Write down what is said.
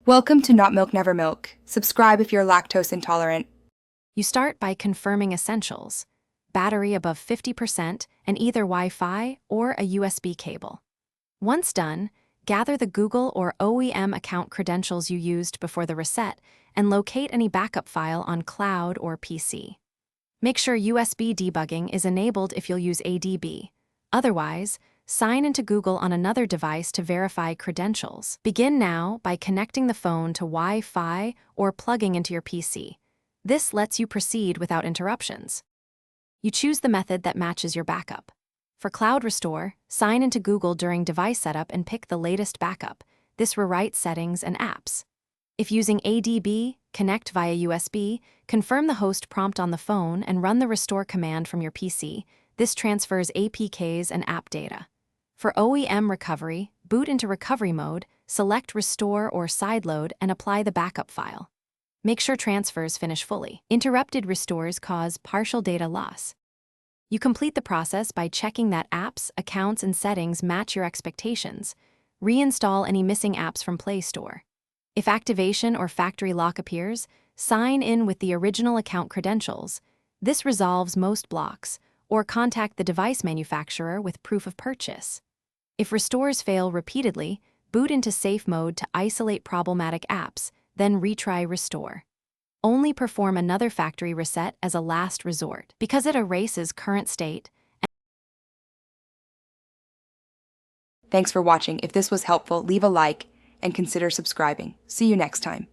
Welcome to Not Milk Never Milk. Subscribe if you're lactose intolerant. You start by confirming essentials: battery above 50% and either Wi-Fi or a USB cable. Once done, gather the Google or OEM account credentials you used before the reset and locate any backup file on cloud or PC. Make sure USB debugging is enabled if you'll use ADB. Otherwise, sign into Google on another device to verify credentials. Begin now by connecting the phone to Wi-Fi or plugging into your PC. This lets you proceed without interruptions. You choose the method that matches your backup. For Cloud Restore, sign into Google during device setup and pick the latest backup. This rewrites settings and apps. If using ADB, connect via USB, confirm the host prompt on the phone and run the restore command from your PC. This transfers APKs and app data. For OEM recovery, boot into recovery mode, select restore or sideload and apply the backup file. Make sure transfers finish fully. Interrupted restores cause partial data loss. You complete the process by checking that apps, accounts, and settings match your expectations. Reinstall any missing apps from Play Store. If activation or factory lock appears, sign in with the original account credentials. This resolves most blocks, or contact the device manufacturer with proof of purchase. If restores fail repeatedly, boot into safe mode to isolate problematic apps, then retry restore. Only perform another factory reset as a last resort, because it erases current state. Thanks for watching. If this was helpful, leave a like and consider subscribing. See you next time.